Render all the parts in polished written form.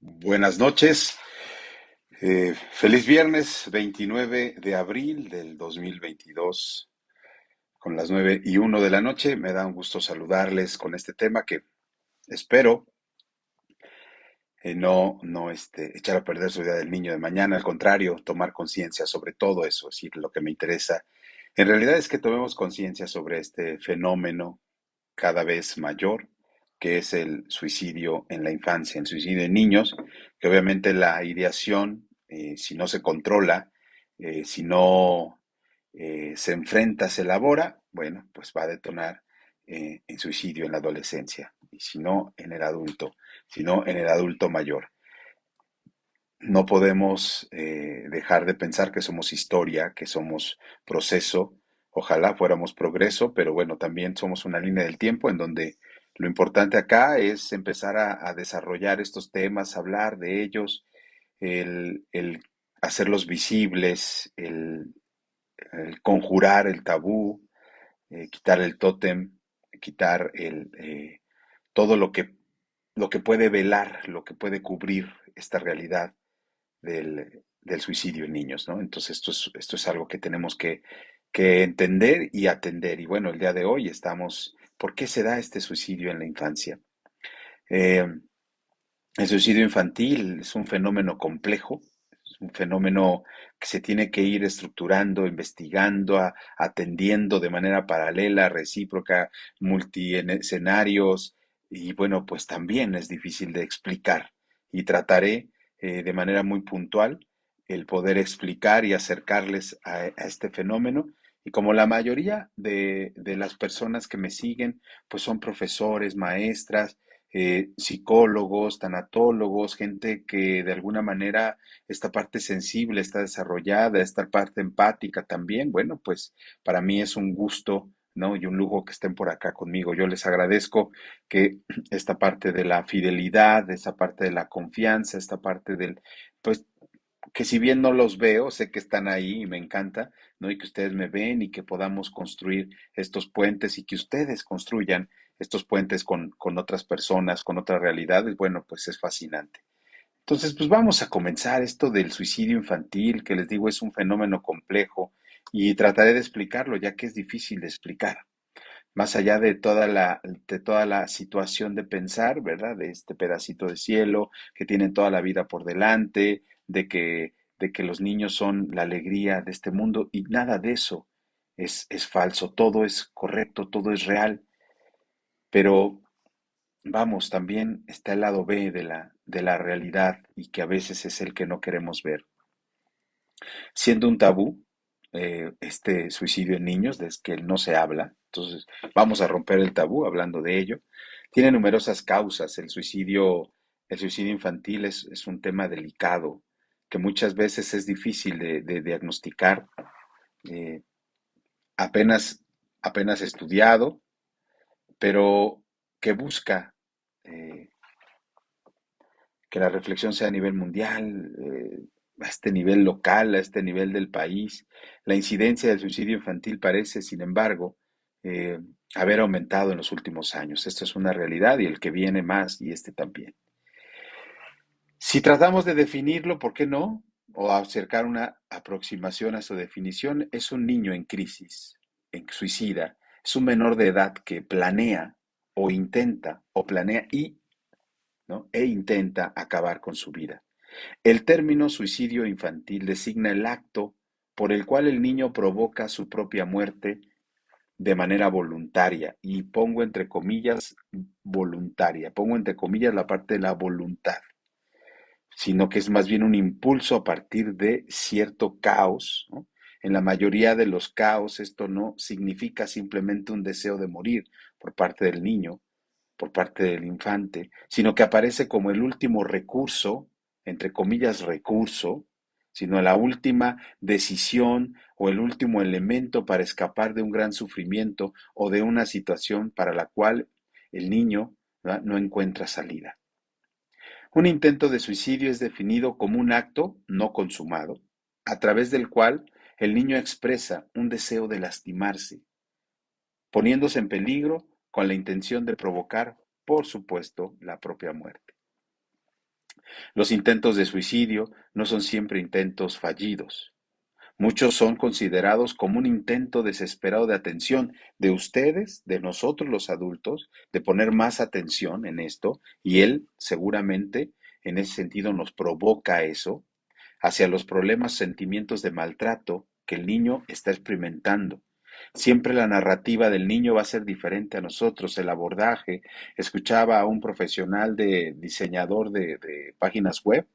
Buenas noches. Feliz viernes 29 de abril del 2022, con las 9:01 de la noche. Me da un gusto saludarles con este tema que espero no echar a perder su idea del niño de mañana. Al contrario, tomar conciencia sobre todo eso, es decir, lo que me interesa. En realidad es que tomemos conciencia sobre este fenómeno cada vez mayor, que es el suicidio en la infancia, el suicidio en niños, que obviamente la ideación, si no se controla, si no se enfrenta, se elabora, bueno, pues va a detonar en suicidio en la adolescencia, y si no, en el adulto, si no, en el adulto mayor. No podemos dejar de pensar que somos historia, que somos proceso. Ojalá fuéramos progreso, pero bueno, también somos una línea del tiempo en donde lo importante acá es empezar a desarrollar estos temas, hablar de ellos, el hacerlos visibles, el conjurar el tabú, quitar el tótem, quitar todo lo que puede velar, lo que puede cubrir esta realidad del suicidio en niños, ¿no? Entonces esto es algo que tenemos que entender y atender. Y bueno, el día de hoy ¿por qué se da este suicidio en la infancia? Eh, el suicidio infantil es un fenómeno complejo, es un fenómeno que se tiene que ir estructurando, investigando, atendiendo de manera paralela, recíproca, multiescenarios, y bueno, pues también es difícil de explicar. Y trataré de manera muy puntual el poder explicar y acercarles a este fenómeno. Y como la mayoría de las personas que me siguen, pues son profesores, maestras, psicólogos, tanatólogos, gente que de alguna manera esta parte sensible está desarrollada, esta parte empática también. Bueno, pues para mí es un gusto, ¿no? Y un lujo que estén por acá conmigo. Yo les agradezco que esta parte de la fidelidad, esa parte de la confianza, esta parte pues que si bien no los veo, sé que están ahí y me encanta, ¿no? Y que ustedes me ven y que podamos construir estos puentes y que ustedes construyan estos puentes con otras personas, con otras realidades, bueno, pues es fascinante. Entonces, pues vamos a comenzar esto del suicidio infantil, que les digo es un fenómeno complejo y trataré de explicarlo, ya que es difícil de explicar. Más allá de toda la situación de pensar, ¿verdad? De este pedacito de cielo, que tienen toda la vida por delante, de que los niños son la alegría de este mundo, y nada de eso es falso, todo es correcto, todo es real, pero vamos, también está el lado B de la realidad y que a veces es el que no queremos ver. Siendo un tabú, este suicidio en niños, desde que no se habla, entonces vamos a romper el tabú hablando de ello. Tiene numerosas causas. El suicidio infantil es un tema delicado que muchas veces es difícil de diagnosticar, eh, apenas, apenas estudiado, pero que busca eh, que la reflexión sea a nivel mundial, a este nivel local, a este nivel del país. La incidencia del suicidio infantil parece, sin embargo, eh, haber aumentado en los últimos años. Esto es una realidad y el que viene más y este también. Si tratamos de definirlo, ¿por qué no? O acercar una aproximación a su definición, es un niño en crisis, en suicida, es un menor de edad que planea o intenta o planea ¿no? E intenta acabar con su vida. El término suicidio infantil designa el acto por el cual el niño provoca su propia muerte de manera voluntaria, y pongo entre comillas voluntaria, pongo entre comillas la parte de la voluntad, sino que es más bien un impulso a partir de cierto caos, ¿no? En la mayoría de los caos esto no significa simplemente un deseo de morir por parte del niño, por parte del infante, sino que aparece como el último recurso, entre comillas recurso, sino la última decisión o el último elemento para escapar de un gran sufrimiento o de una situación para la cual el niño, ¿verdad?, no encuentra salida. Un intento de suicidio es definido como un acto no consumado, a través del cual el niño expresa un deseo de lastimarse, poniéndose en peligro con la intención de provocar, por supuesto, la propia muerte. Los intentos de suicidio no son siempre intentos fallidos. Muchos son considerados como un intento desesperado de atención de ustedes, de nosotros los adultos, de poner más atención en esto, y él seguramente en ese sentido nos provoca eso hacia los problemas, sentimientos de maltrato que el niño está experimentando. Siempre la narrativa del niño va a ser diferente a nosotros, el abordaje. Escuchaba a un profesional de diseñador de páginas web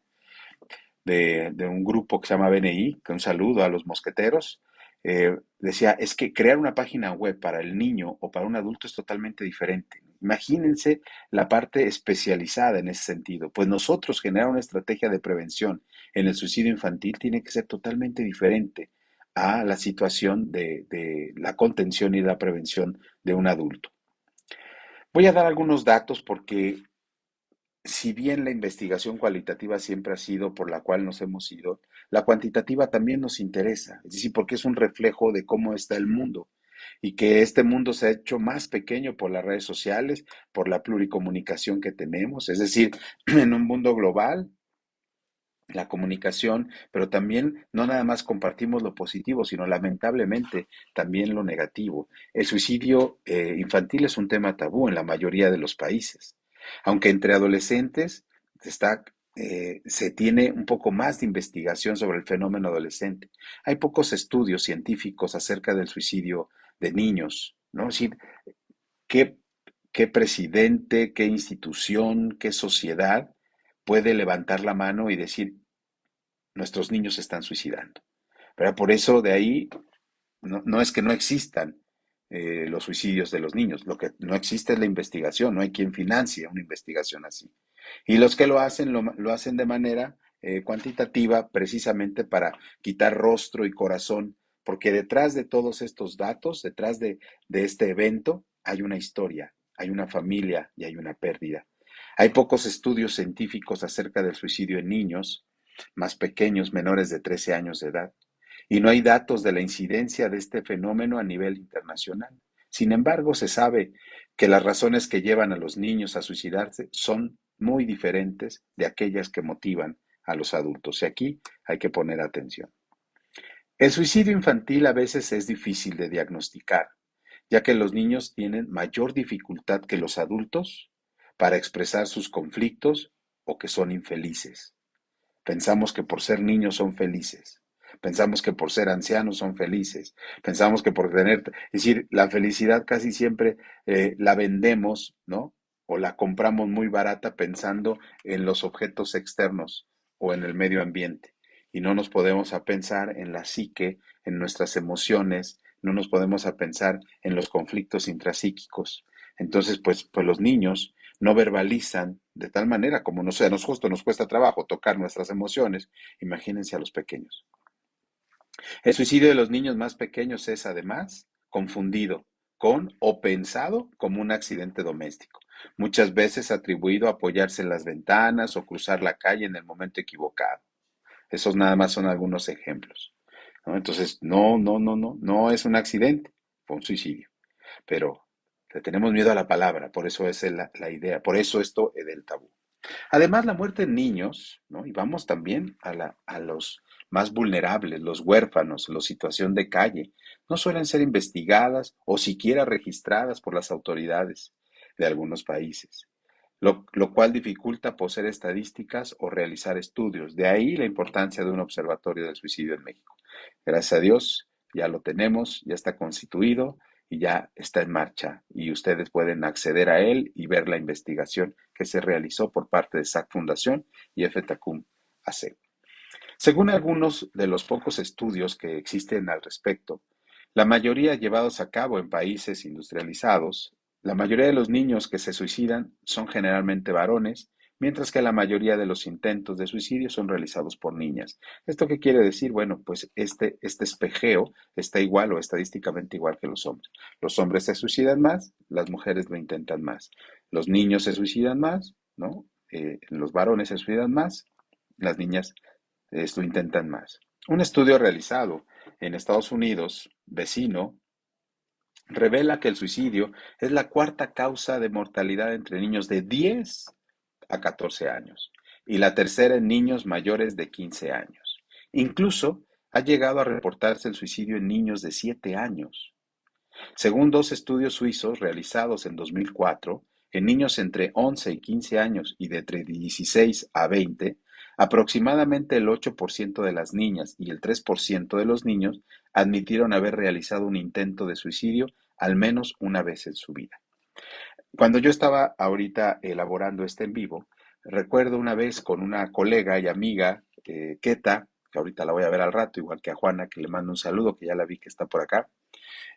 de un grupo que se llama BNI, que un saludo a los mosqueteros, decía, es que crear una página web para el niño o para un adulto es totalmente diferente. Imagínense la parte especializada en ese sentido. Pues nosotros generar una estrategia de prevención en el suicidio infantil tiene que ser totalmente diferente a la situación de la contención y la prevención de un adulto. Voy a dar algunos datos porque si bien la investigación cualitativa siempre ha sido por la cual nos hemos ido, la cuantitativa también nos interesa, es decir, porque es un reflejo de cómo está el mundo y que este mundo se ha hecho más pequeño por las redes sociales, por la pluricomunicación que tenemos, es decir, en un mundo global, la comunicación, pero también no nada más compartimos lo positivo, sino lamentablemente también lo negativo. El suicidio infantil es un tema tabú en la mayoría de los países, aunque entre adolescentes se tiene un poco más de investigación sobre el fenómeno adolescente. Hay pocos estudios científicos acerca del suicidio de niños, ¿no? Es decir, ¿qué, qué presidente, qué institución, qué sociedad puede levantar la mano y decir, nuestros niños se están suicidando? Pero por eso de ahí no es que no existan los suicidios de los niños, lo que no existe es la investigación, no hay quien financie una investigación así. Y los que lo hacen, lo hacen de manera cuantitativa precisamente para quitar rostro y corazón, porque detrás de todos estos datos, detrás de este evento, hay una historia, hay una familia y hay una pérdida. Hay pocos estudios científicos acerca del suicidio en niños más pequeños, menores de 13 años de edad, y no hay datos de la incidencia de este fenómeno a nivel internacional. Sin embargo, se sabe que las razones que llevan a los niños a suicidarse son muy diferentes de aquellas que motivan a los adultos. Y aquí hay que poner atención. El suicidio infantil a veces es difícil de diagnosticar, ya que los niños tienen mayor dificultad que los adultos para expresar sus conflictos o que son infelices. Pensamos que por ser niños son felices. Pensamos que por ser ancianos son felices. Pensamos que por tener, es decir, la felicidad casi siempre la vendemos, ¿no? O la compramos muy barata pensando en los objetos externos o en el medio ambiente. Y no nos podemos a pensar en la psique, en nuestras emociones, no nos podemos a pensar en los conflictos intrapsíquicos. Entonces, pues los niños no verbalizan de tal manera como no sé, a nosotros nos cuesta trabajo tocar nuestras emociones, imagínense a los pequeños. El suicidio de los niños más pequeños es además confundido con o pensado como un accidente doméstico, muchas veces atribuido a apoyarse en las ventanas o cruzar la calle en el momento equivocado. Esos nada más son algunos ejemplos, ¿no? Entonces, no es un accidente, fue un suicidio, pero le tenemos miedo a la palabra, por eso es la idea, por eso esto es del tabú. Además, la muerte en niños, ¿no? Y vamos también a los más vulnerables, los huérfanos, la situación de calle, no suelen ser investigadas o siquiera registradas por las autoridades de algunos países, lo cual dificulta poseer estadísticas o realizar estudios. De ahí la importancia de un observatorio del suicidio en México. Gracias a Dios, ya lo tenemos, ya está constituido y ya está en marcha y ustedes pueden acceder a él y ver la investigación que se realizó por parte de SAC Fundación y FTACUM AC. Según algunos de los pocos estudios que existen al respecto, la mayoría llevados a cabo en países industrializados, la mayoría de los niños que se suicidan son generalmente varones, mientras que la mayoría de los intentos de suicidio son realizados por niñas. ¿Esto qué quiere decir? Bueno, pues este espejeo está igual o estadísticamente igual que los hombres. Los hombres se suicidan más, las mujeres lo intentan más. Los niños se suicidan más, ¿no? Los varones se suicidan más, las niñas esto intentan más. Un estudio realizado en Estados Unidos, vecino, revela que el suicidio es la cuarta causa de mortalidad entre niños de 10 a 14 años. y la tercera en niños mayores de 15 años. Incluso ha llegado a reportarse el suicidio en niños de 7 años. Según dos estudios suizos realizados en 2004, en niños entre 11 y 15 años y de entre 16 a 20, aproximadamente el 8% de las niñas y el 3% de los niños admitieron haber realizado un intento de suicidio al menos una vez en su vida. Cuando yo estaba ahorita elaborando este en vivo, recuerdo una vez con una colega y amiga, Keta, que ahorita la voy a ver al rato, igual que a Juana, que le mando un saludo, que ya la vi que está por acá.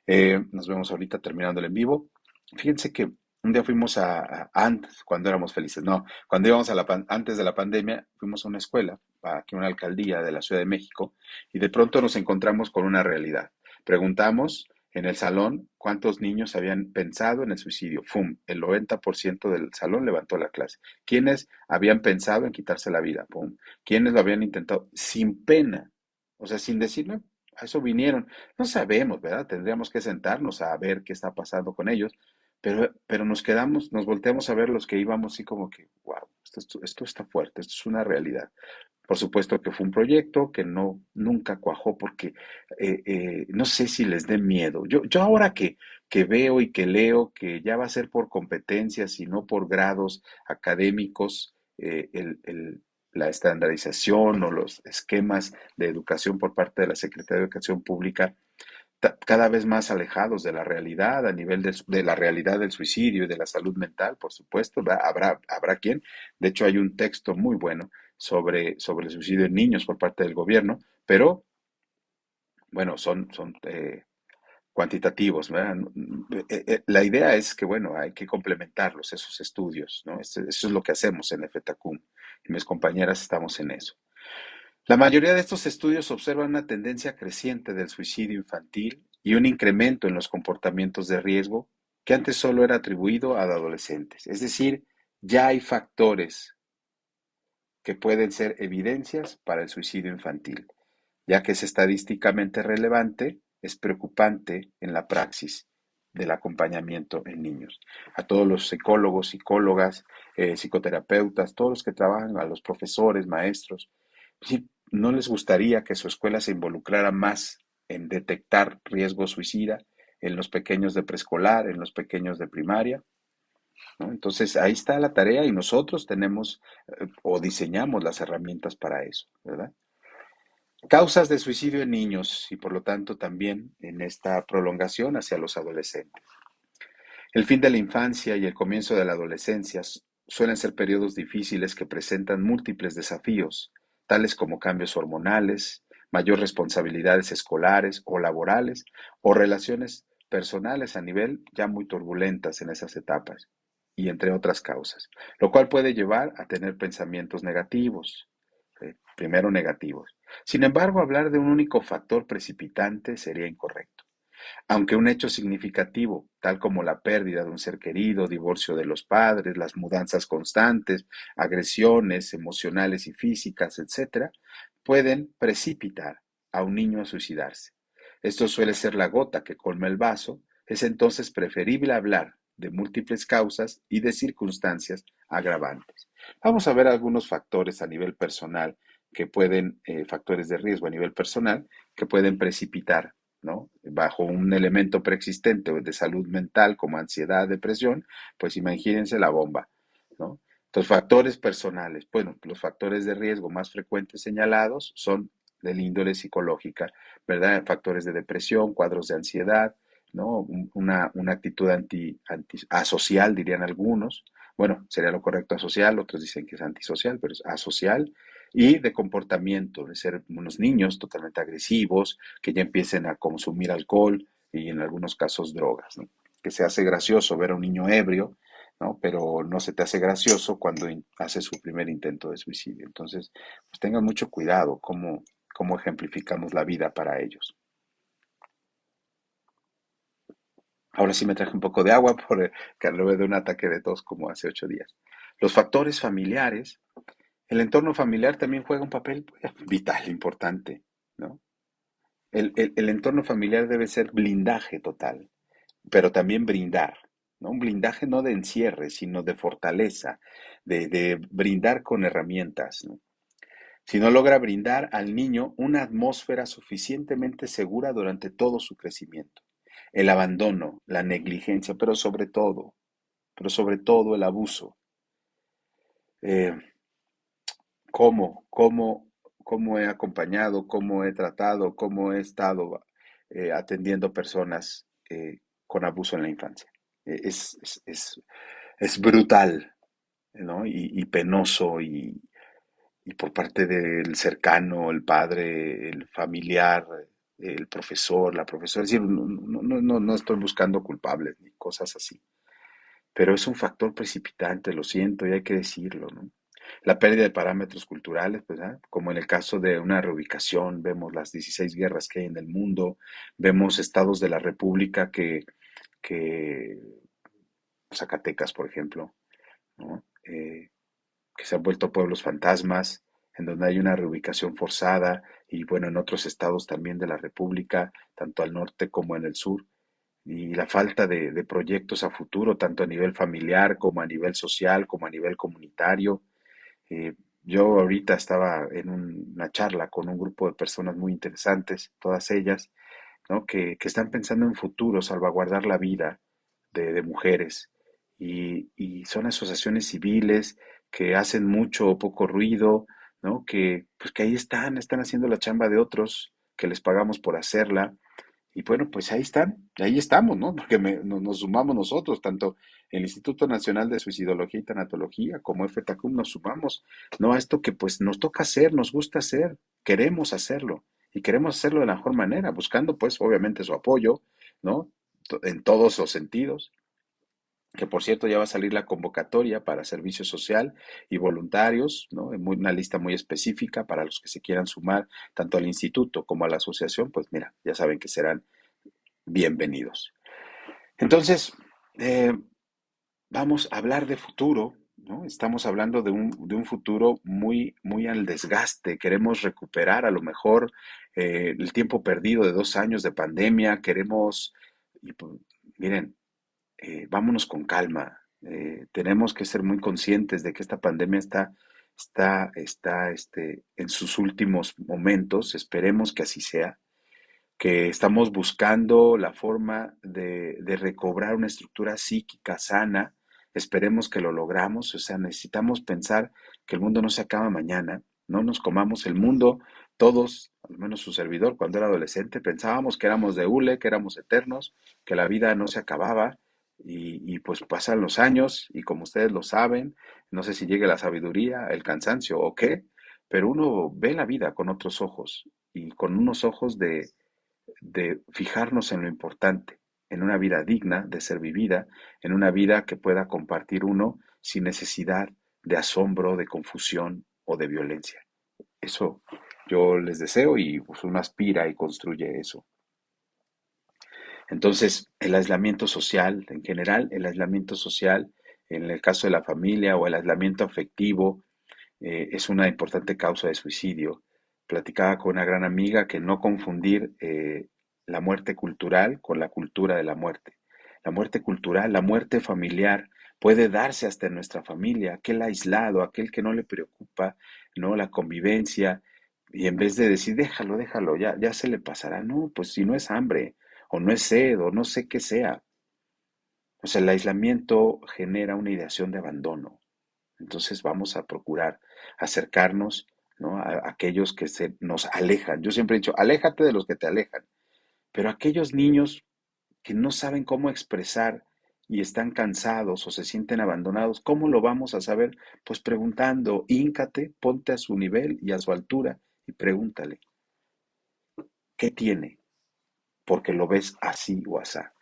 Nos vemos ahorita terminando el en vivo. Fíjense que un día fuimos antes, cuando éramos felices, no, cuando íbamos antes de la pandemia, fuimos a una escuela, aquí a una alcaldía de la Ciudad de México, y de pronto nos encontramos con una realidad. Preguntamos en el salón cuántos niños habían pensado en el suicidio. ¡Fum! El 90% del salón levantó la clase. ¿Quiénes habían pensado en quitarse la vida? ¡Pum! ¿Quiénes lo habían intentado? Sin pena, o sea, sin decirme, a eso vinieron. No sabemos, ¿verdad? Tendríamos que sentarnos a ver qué está pasando con ellos, pero nos quedamos, nos volteamos a ver los que íbamos así como que, wow, esto está fuerte, esto es una realidad. Por supuesto que fue un proyecto que no, nunca cuajó porque no sé si les dé miedo. Yo ahora que veo y que leo que ya va a ser por competencias y no por grados académicos, la estandarización o los esquemas de educación por parte de la Secretaría de Educación Pública, cada vez más alejados de la realidad, a nivel de la realidad del suicidio y de la salud mental, por supuesto, habrá quien. De hecho, hay un texto muy bueno sobre el suicidio en niños por parte del gobierno, pero bueno, son cuantitativos, ¿verdad? La idea es que, bueno, hay que complementarlos, esos estudios, ¿no? Eso es lo que hacemos en FETACUM y mis compañeras estamos en eso. La mayoría de estos estudios observan una tendencia creciente del suicidio infantil y un incremento en los comportamientos de riesgo que antes solo era atribuido a adolescentes. Es decir, ya hay factores que pueden ser evidencias para el suicidio infantil, ya que es estadísticamente relevante, es preocupante en la praxis del acompañamiento en niños. A todos los psicólogos, psicólogas, psicoterapeutas, todos los que trabajan, a los profesores, maestros, sí, ¿no les gustaría que su escuela se involucrara más en detectar riesgo suicida en los pequeños de preescolar, en los pequeños de primaria? ¿No? Entonces, ahí está la tarea y nosotros tenemos o diseñamos las herramientas para eso, ¿verdad? Causas de suicidio en niños y por lo tanto también en esta prolongación hacia los adolescentes. El fin de la infancia y el comienzo de la adolescencia suelen ser periodos difíciles que presentan múltiples desafíos, tales como cambios hormonales, mayor responsabilidades escolares o laborales, o relaciones personales a nivel ya muy turbulentas en esas etapas, y entre otras causas, lo cual puede llevar a tener pensamientos negativos, primero negativos. Sin embargo, hablar de un único factor precipitante sería incorrecto. Aunque un hecho significativo, tal como la pérdida de un ser querido, divorcio de los padres, las mudanzas constantes, agresiones emocionales y físicas, etcétera, pueden precipitar a un niño a suicidarse. Esto suele ser la gota que colma el vaso, es entonces preferible hablar de múltiples causas y de circunstancias agravantes. Vamos a ver algunos factores a nivel personal que pueden, factores de riesgo a nivel personal, que pueden precipitar, ¿no? Bajo un elemento preexistente de salud mental como ansiedad, depresión, pues imagínense la bomba, ¿no? Entonces, factores personales. Bueno, los factores de riesgo más frecuentes señalados son del índole psicológica, ¿verdad? Factores de depresión, cuadros de ansiedad, ¿no? Una actitud asocial, dirían algunos. Bueno, sería lo correcto asocial, otros dicen que es antisocial, pero es asocial. Y de comportamiento, de ser unos niños totalmente agresivos, que ya empiecen a consumir alcohol y en algunos casos drogas, ¿no? Que se hace gracioso ver a un niño ebrio, ¿no? Pero no se te hace gracioso cuando hace su primer intento de suicidio. Entonces, pues tengan mucho cuidado cómo ejemplificamos la vida para ellos. Ahora sí me traje un poco de agua porque acabé de un ataque de tos como hace 8 días. Los factores familiares, el entorno familiar también juega un papel vital, importante, ¿no? El entorno familiar debe ser blindaje total, pero también brindar. ¿no? Un blindaje no de encierre, sino de fortaleza, de brindar con herramientas, ¿no? Si no logra brindar al niño una atmósfera suficientemente segura durante todo su crecimiento. El abandono, la negligencia, pero sobre todo el abuso. Eh, ¿Cómo, cómo he acompañado, cómo he tratado, cómo he estado atendiendo personas con abuso en la infancia? Es, es, es, es brutal, ¿no? Y penoso y por parte del cercano, el padre, el familiar, el profesor, la profesora. Es decir, no estoy buscando culpables ni cosas así, pero es un factor precipitante, lo siento, y hay que decirlo, ¿no? La pérdida de parámetros culturales, pues, ¿ah? Como en el caso de una reubicación, vemos las 16 guerras que hay en el mundo, vemos estados de la República que Zacatecas, por ejemplo, ¿no? Que se han vuelto pueblos fantasmas, en donde hay una reubicación forzada, y bueno, en otros estados también de la República, tanto al norte como en el sur, y la falta de proyectos a futuro, tanto a nivel familiar como a nivel social, como a nivel comunitario. Eh, yo ahorita estaba en una charla con un grupo de personas muy interesantes, todas ellas, ¿no? Que están pensando en futuro, salvaguardar la vida de mujeres. Y son asociaciones civiles que hacen mucho o poco ruido, ¿no? Pues que ahí están haciendo la chamba de otros, que les pagamos por hacerla. Y bueno, pues ahí están, ahí estamos, ¿no? Porque nos sumamos nosotros, tanto el Instituto Nacional de Suicidología y Tanatología como FETACUM nos sumamos, ¿no? A esto que pues nos toca hacer, nos gusta hacer, queremos hacerlo y queremos hacerlo de la mejor manera, buscando pues obviamente su apoyo, ¿no? En todos los sentidos, que por cierto ya va a salir la convocatoria para servicio social y voluntarios, ¿no? Una lista muy específica para los que se quieran sumar tanto al instituto como a la asociación, pues mira, ya saben que serán bienvenidos. Entonces, eh, vamos a hablar de futuro, ¿no? Estamos hablando de un futuro muy al desgaste. Queremos recuperar a lo mejor el tiempo perdido de 2 años de pandemia. Queremos, y, pues, miren, vámonos con calma. Tenemos que ser muy conscientes de que esta pandemia está en sus últimos momentos. Esperemos que así sea, que estamos buscando la forma de recobrar una estructura psíquica sana. Esperemos que lo logramos. O sea, necesitamos pensar que el mundo no se acaba mañana, no nos comamos el mundo. Todos, al menos su servidor, cuando era adolescente, pensábamos que éramos de hule, que éramos eternos, que la vida no se acababa. Y pues pasan los años y como ustedes lo saben, no sé si llegue la sabiduría, el cansancio o qué, pero uno ve la vida con otros ojos y con unos ojos de fijarnos en lo importante, en una vida digna de ser vivida, en una vida que pueda compartir uno sin necesidad de asombro, de confusión o de violencia. Eso yo les deseo y pues uno aspira y construye eso. Entonces, el aislamiento social, en general, el aislamiento social, en el caso de la familia o el aislamiento afectivo, es una importante causa de suicidio. Platicaba con una gran amiga que no confundir la muerte cultural con la cultura de la muerte. La muerte cultural, la muerte familiar puede darse hasta en nuestra familia, aquel aislado, aquel que no le preocupa, ¿no? La convivencia, y en vez de decir, déjalo, ya se le pasará. No, pues si no es hambre, o no es sed, o no sé qué sea. O sea, el aislamiento genera una ideación de abandono. Entonces vamos a procurar acercarnos, ¿no? A aquellos que nos alejan. Yo siempre he dicho, aléjate de los que te alejan. Pero aquellos niños que no saben cómo expresar y están cansados o se sienten abandonados, ¿cómo lo vamos a saber? Pues preguntando, híncate, ponte a su nivel y a su altura y pregúntale, ¿qué tiene? Porque lo ves así o asá.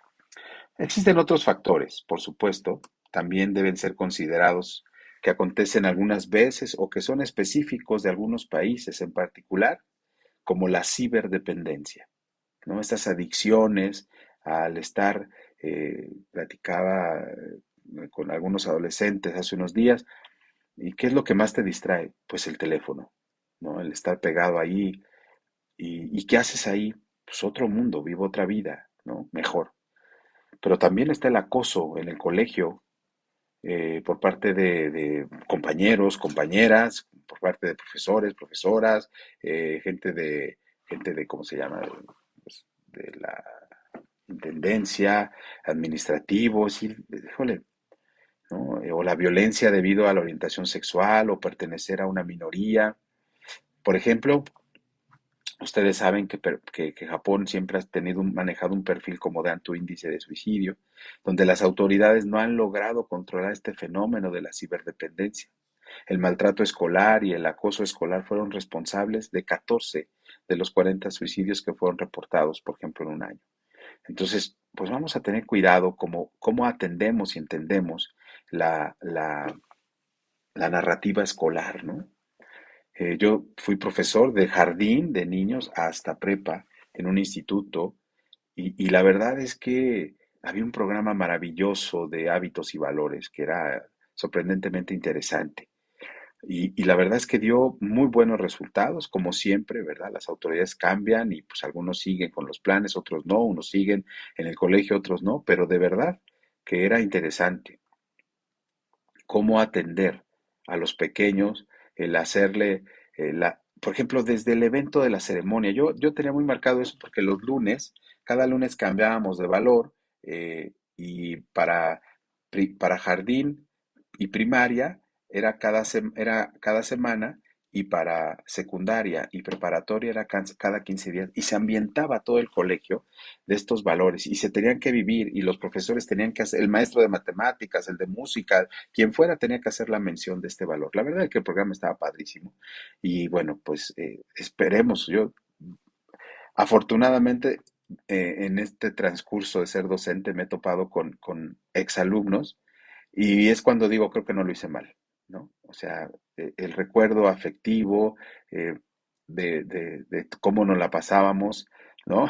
Existen otros factores, por supuesto, también deben ser considerados, que acontecen algunas veces o que son específicos de algunos países en particular, como la ciberdependencia, ¿no? Estas adicciones al estar, platicaba con algunos adolescentes hace unos días, ¿y qué es lo que más te distrae? Pues el teléfono, ¿no? El estar pegado ahí. ¿Y qué haces ahí? Pues otro mundo, vivo otra vida, ¿no? Mejor. pero también está el acoso en el colegio, por parte de compañeros, compañeras, por parte de profesores, profesoras, gente de, ¿cómo se llama? Pues, de la intendencia, administrativos, y, híjole, ¿no? O la violencia debido a la orientación sexual o pertenecer a una minoría. Por ejemplo, ustedes saben que Japón siempre ha manejado un perfil como de alto índice de suicidio, donde las autoridades no han logrado controlar este fenómeno de la ciberdependencia. El maltrato escolar y el acoso escolar fueron responsables de 14 de los 40 suicidios que fueron reportados, por ejemplo, en un año. Entonces, pues vamos a tener cuidado cómo atendemos y entendemos la, la, la narrativa escolar, ¿no? Yo fui profesor de jardín de niños hasta prepa en un instituto y la verdad es que había un programa maravilloso de hábitos y valores que era sorprendentemente interesante. Y la verdad es que dio muy buenos resultados, como siempre, ¿verdad? Las autoridades cambian y pues algunos siguen con los planes, otros no, unos siguen en el colegio, otros no, pero de verdad que era interesante cómo atender a los pequeños, el hacerle, por ejemplo, desde el evento de la ceremonia. Yo tenía muy marcado eso porque los lunes, cada lunes cambiábamos de valor, y para jardín y primaria era cada semana, y para secundaria y preparatoria era cada 15 días y se ambientaba todo el colegio de estos valores y se tenían que vivir y los profesores tenían que hacer, el maestro de matemáticas, el de música, quien fuera tenía que hacer la mención de este valor. La verdad es que el programa estaba padrísimo y bueno, pues esperemos, yo afortunadamente en este transcurso de ser docente me he topado con exalumnos y es cuando digo, creo que no lo hice mal, ¿no? O sea, el recuerdo afectivo, eh, de cómo nos la pasábamos, ¿no?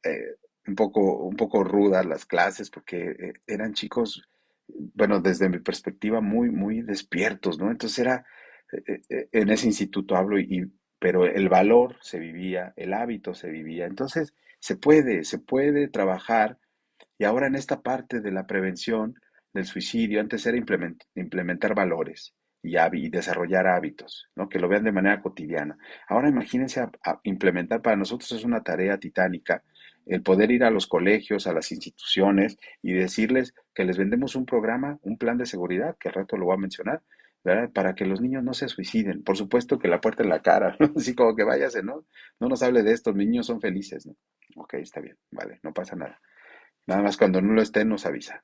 eh, un poco rudas las clases porque eran chicos, bueno, desde mi perspectiva, muy, muy despiertos, ¿no? Entonces era, en ese instituto hablo, pero el valor se vivía, el hábito se vivía. Entonces, se puede trabajar y ahora en esta parte de la prevención del suicidio, antes era implementar valores y desarrollar hábitos, ¿no? Que lo vean de manera cotidiana. Ahora imagínense a implementar, para nosotros es una tarea titánica el poder ir a los colegios, a las instituciones y decirles que les vendemos un programa, un plan de seguridad, que al rato lo voy a mencionar, ¿verdad? Para que los niños no se suiciden. Por supuesto que la puerta en la cara, ¿no? Así como que váyase, ¿no? No nos hable de esto, los niños son felices, ¿no? Ok, está bien, vale, no pasa nada. Nada más cuando no lo estén nos avisa.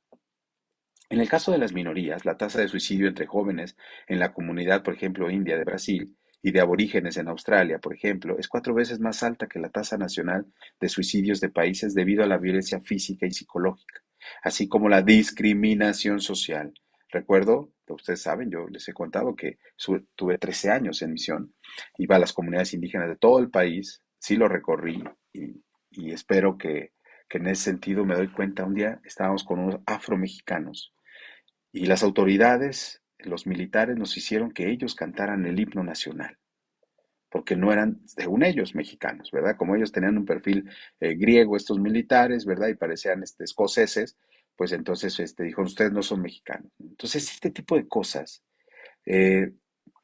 En el caso de las minorías, la tasa de suicidio entre jóvenes en la comunidad, por ejemplo, india de Brasil, y de aborígenes en Australia, por ejemplo, es 4 veces más alta que la tasa nacional de suicidios de países debido a la violencia física y psicológica, así como la discriminación social. Recuerdo, ustedes saben, yo les he contado que tuve 13 años en misión, iba a las comunidades indígenas de todo el país, sí lo recorrí y espero que en ese sentido me doy cuenta, un día estábamos con unos afromexicanos y las autoridades, los militares nos hicieron que ellos cantaran el himno nacional, porque no eran, según ellos, mexicanos, ¿verdad? Como ellos tenían un perfil griego, estos militares, ¿verdad? Y parecían escoceses, pues entonces dijo, ustedes no son mexicanos. Entonces, este tipo de cosas, eh,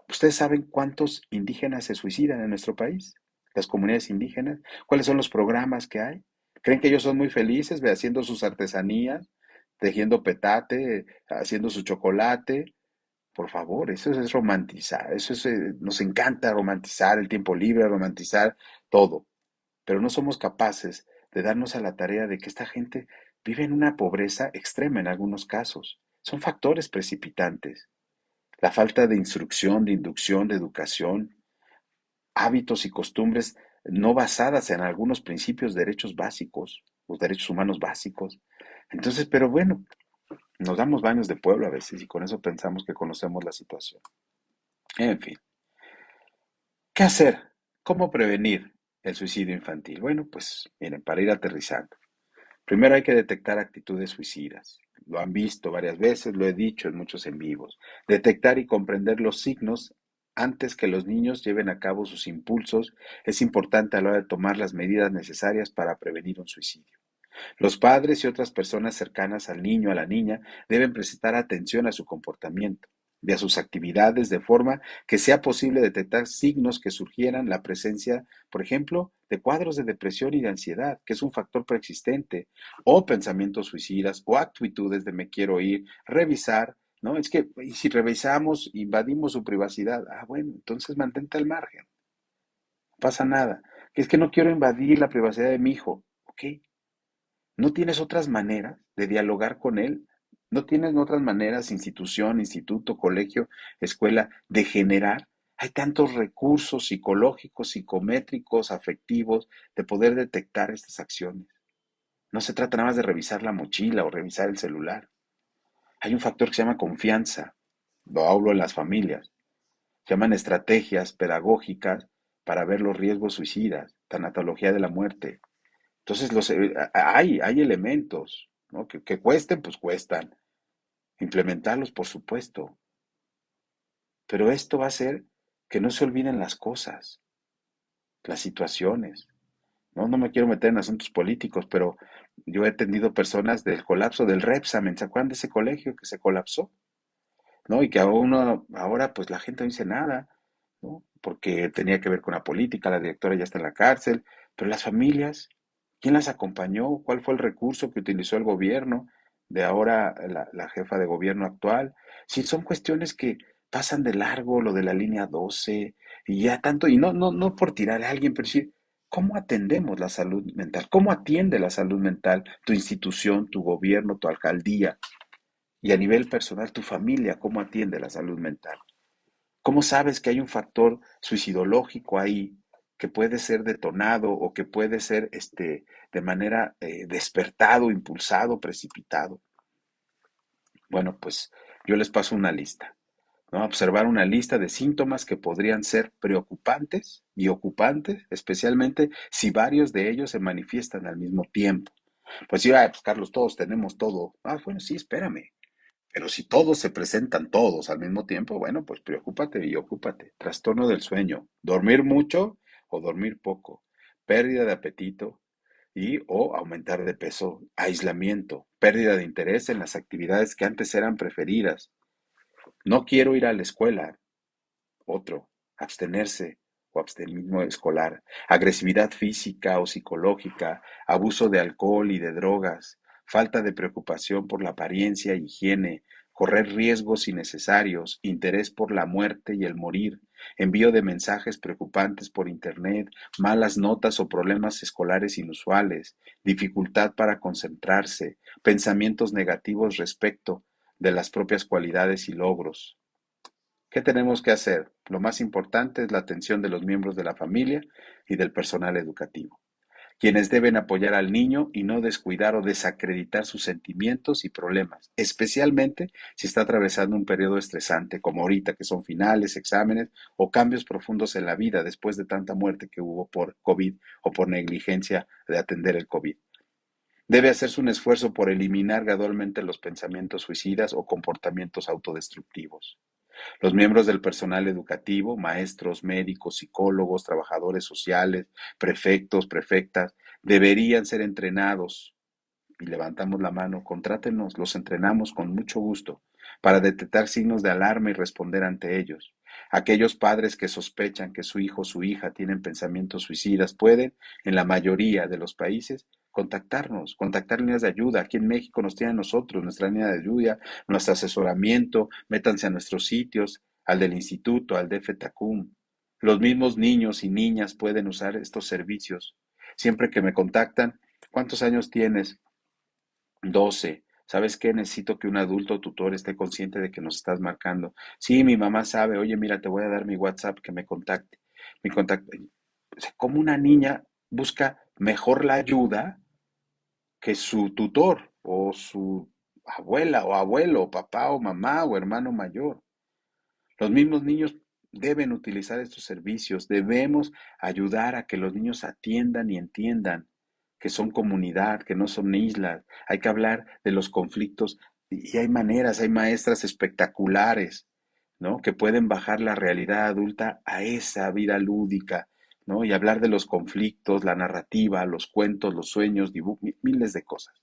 ¿ustedes saben cuántos indígenas se suicidan en nuestro país? Las comunidades indígenas. ¿Cuáles son los programas que hay? ¿Creen que ellos son muy felices haciendo sus artesanías, tejiendo petate, haciendo su chocolate? Por favor, eso es romantizar. Nos encanta romantizar el tiempo libre, romantizar todo, pero no somos capaces de darnos a la tarea de que esta gente vive en una pobreza extrema en algunos casos. Son factores precipitantes. La falta de instrucción, de inducción, de educación, hábitos y costumbres no basadas en algunos principios de derechos básicos, los derechos humanos básicos. Entonces, pero bueno, nos damos baños de pueblo a veces y con eso pensamos que conocemos la situación. En fin, ¿qué hacer? ¿Cómo prevenir el suicidio infantil? Bueno, pues miren, para ir aterrizando. Primero hay que detectar actitudes suicidas. Lo han visto varias veces, lo he dicho en muchos en vivos. Detectar y comprender los signos antes que los niños lleven a cabo sus impulsos es importante a la hora de tomar las medidas necesarias para prevenir un suicidio. Los padres y otras personas cercanas al niño o a la niña deben prestar atención a su comportamiento y a sus actividades de forma que sea posible detectar signos que surgieran la presencia, por ejemplo, de cuadros de depresión y de ansiedad, que es un factor preexistente, o pensamientos suicidas, o actitudes de me quiero ir, revisar, ¿no? Es que, y si revisamos, invadimos su privacidad, bueno, entonces mantente al margen, no pasa nada. Es que no quiero invadir la privacidad de mi hijo, ok, ¿no tienes otras maneras de dialogar con él? ¿No tienes otras maneras, institución, instituto, colegio, escuela, de generar? Hay tantos recursos psicológicos, psicométricos, afectivos, de poder detectar estas acciones. No se trata nada más de revisar la mochila o revisar el celular. Hay un factor que se llama confianza. Lo hablo en las familias. Se llaman estrategias pedagógicas para ver los riesgos suicidas, tanatología de la muerte. Entonces, hay elementos, ¿no? Que cuesten, pues cuestan. Implementarlos, por supuesto. Pero esto va a hacer que no se olviden las cosas, las situaciones. No, no me quiero meter en asuntos políticos, pero yo he atendido personas del colapso del Repsamen. ¿Se acuerdan de ese colegio que se colapsó? ¿No? Y que ahora pues la gente no dice nada, ¿no? Porque tenía que ver con la política, la directora ya está en la cárcel, pero las familias, ¿quién las acompañó? ¿Cuál fue el recurso que utilizó el gobierno de ahora la jefa de gobierno actual? Sí, son cuestiones que pasan de largo, lo de la línea 12 y ya tanto, y no por tirar a alguien, pero sí, ¿cómo atendemos la salud mental? ¿Cómo atiende la salud mental tu institución, tu gobierno, tu alcaldía? Y a nivel personal, tu familia, ¿cómo atiende la salud mental? ¿Cómo sabes que hay un factor suicidológico ahí que puede ser detonado o que puede ser de manera despertado, impulsado, precipitado? Bueno, pues yo les paso una lista, ¿no? Observar una lista de síntomas que podrían ser preocupantes y ocupantes, especialmente si varios de ellos se manifiestan al mismo tiempo. Pues sí, pues Carlos, todos tenemos todo. Bueno, sí, espérame. Pero si todos se presentan todos al mismo tiempo, bueno, pues preocúpate y ocúpate. Trastorno del sueño, dormir mucho o dormir poco, pérdida de apetito y o aumentar de peso, aislamiento, pérdida de interés en las actividades que antes eran preferidas. No quiero ir a la escuela, otro, abstenerse o abstenismo escolar, agresividad física o psicológica, abuso de alcohol y de drogas, falta de preocupación por la apariencia e higiene, correr riesgos innecesarios, interés por la muerte y el morir, envío de mensajes preocupantes por internet, malas notas o problemas escolares inusuales, dificultad para concentrarse, pensamientos negativos respecto de las propias cualidades y logros. ¿Qué tenemos que hacer? Lo más importante es la atención de los miembros de la familia y del personal educativo, quienes deben apoyar al niño y no descuidar o desacreditar sus sentimientos y problemas, especialmente si está atravesando un periodo estresante como ahorita, que son finales, exámenes o cambios profundos en la vida después de tanta muerte que hubo por COVID o por negligencia de atender el COVID. Debe hacerse un esfuerzo por eliminar gradualmente los pensamientos suicidas o comportamientos autodestructivos. Los miembros del personal educativo, maestros, médicos, psicólogos, trabajadores sociales, prefectos, prefectas, deberían ser entrenados. Y levantamos la mano, contrátenos, los entrenamos con mucho gusto para detectar signos de alarma y responder ante ellos. Aquellos padres que sospechan que su hijo o su hija tienen pensamientos suicidas pueden, en la mayoría de los países, contactar líneas de ayuda. Aquí en México nos tienen a nosotros, nuestra línea de ayuda, nuestro asesoramiento, métanse a nuestros sitios, al del instituto, al de FETACUM. Los mismos niños y niñas pueden usar estos servicios. Siempre que me contactan, ¿cuántos años tienes? 12. ¿Sabes qué? Necesito que un adulto tutor esté consciente de que nos estás marcando. Sí, mi mamá sabe. Oye, mira, te voy a dar mi WhatsApp que me contacte. Mi contacto. O sea, ¿cómo una niña busca mejor la ayuda que su tutor o su abuela o abuelo, o papá o mamá o hermano mayor? Los mismos niños deben utilizar estos servicios. Debemos ayudar a que los niños atiendan y entiendan que son comunidad, que no son islas. Hay que hablar de los conflictos y hay maneras, hay maestras espectaculares, ¿no? Que pueden bajar la realidad adulta a esa vida lúdica, ¿no? Y hablar de los conflictos, la narrativa, los cuentos, los sueños, miles de cosas,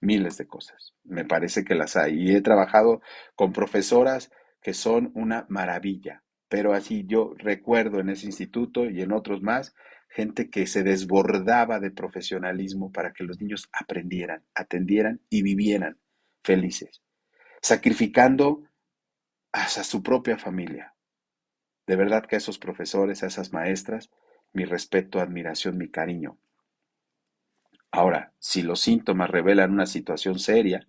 miles de cosas. Me parece que las hay. Y he trabajado con profesoras que son una maravilla. Pero así yo recuerdo en ese instituto y en otros más, gente que se desbordaba de profesionalismo para que los niños aprendieran, atendieran y vivieran felices, sacrificando hasta su propia familia. De verdad que a esos profesores, a esas maestras, mi respeto, admiración, mi cariño. Ahora, si los síntomas revelan una situación seria,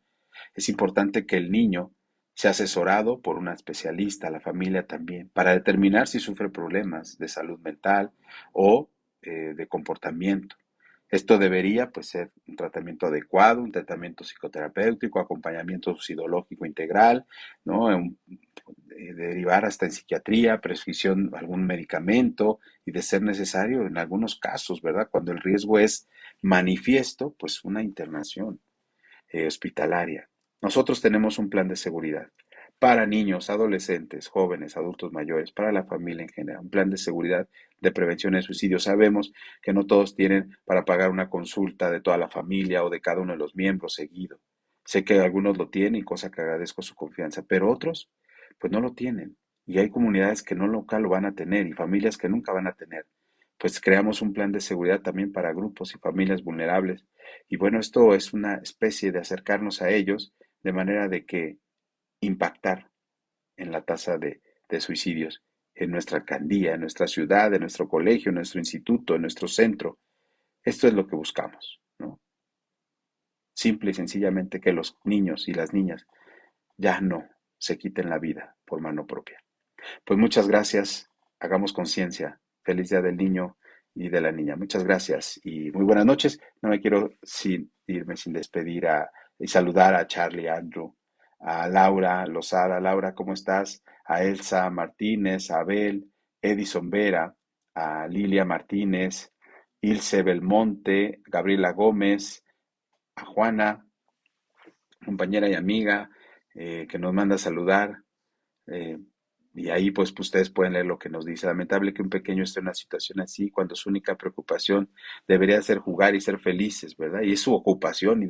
es importante que el niño sea asesorado por una especialista, la familia también, para determinar si sufre problemas de salud mental o de comportamiento. Esto debería pues, ser un tratamiento adecuado, un tratamiento psicoterapéutico, acompañamiento suicidológico integral, ¿no? Derivar hasta en psiquiatría, prescripción de algún medicamento y de ser necesario en algunos casos, ¿verdad? Cuando el riesgo es manifiesto, pues una internación hospitalaria. Nosotros tenemos un plan de seguridad para niños, adolescentes, jóvenes, adultos mayores, para la familia en general, un plan de seguridad de prevención de suicidio. Sabemos que no todos tienen para pagar una consulta de toda la familia o de cada uno de los miembros seguido. Sé que algunos lo tienen y cosa que agradezco su confianza, pero otros pues no lo tienen. Y hay comunidades que no nunca lo van a tener y familias que nunca van a tener. Pues creamos un plan de seguridad también para grupos y familias vulnerables. Y bueno, esto es una especie de acercarnos a ellos de manera de que impactar en la tasa de suicidios en nuestra alcaldía, en nuestra ciudad, en nuestro colegio, en nuestro instituto, en nuestro centro. Esto es lo que buscamos, ¿no? Simple y sencillamente que los niños y las niñas ya no se quiten la vida por mano propia. Pues muchas gracias, hagamos conciencia. Feliz Día del Niño y de la Niña. Muchas gracias y muy buenas noches. No me quiero irme sin despedir y saludar a Charlie, Andrew, a Laura Lozada. Laura, ¿cómo estás? A Elsa Martínez, a Abel, Edison Vera, a Lilia Martínez, Ilse Belmonte, Gabriela Gómez, a Juana, compañera y amiga, que nos manda a saludar. eh, y ahí pues ustedes pueden leer lo que nos dice. Lamentable que un pequeño esté en una situación así cuando su única preocupación debería ser jugar y ser felices, ¿verdad? Y es su ocupación y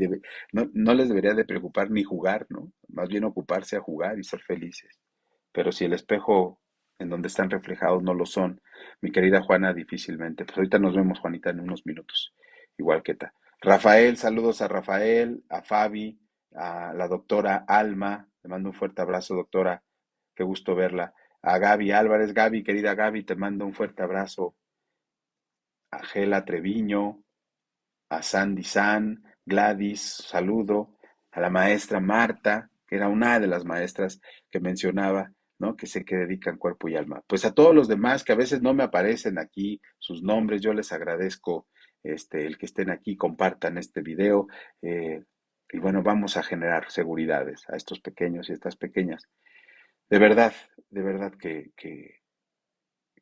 no les debería de preocupar ni jugar, ¿no? Más bien ocuparse a jugar y ser felices. Pero si el espejo en donde están reflejados no lo son, mi querida Juana, difícilmente. Pues ahorita nos vemos, Juanita, en unos minutos. Igual que ta. Rafael, saludos a Rafael, a Fabi, a la doctora Alma. Le mando un fuerte abrazo, doctora. Qué gusto verla. A Gaby Álvarez, Gaby, querida Gaby, te mando un fuerte abrazo. A Gela Treviño, a Sandy San, Gladys, saludo, a la maestra Marta, que era una de las maestras que mencionaba, ¿no? Que sé que dedican cuerpo y alma. Pues a todos los demás que a veces no me aparecen aquí sus nombres, yo les agradezco el que estén aquí, compartan este video. eh, y bueno, vamos a generar seguridades a estos pequeños y estas pequeñas. De verdad que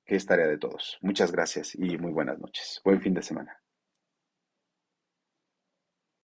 es tarea de todos. Muchas gracias y muy buenas noches. Buen fin de semana.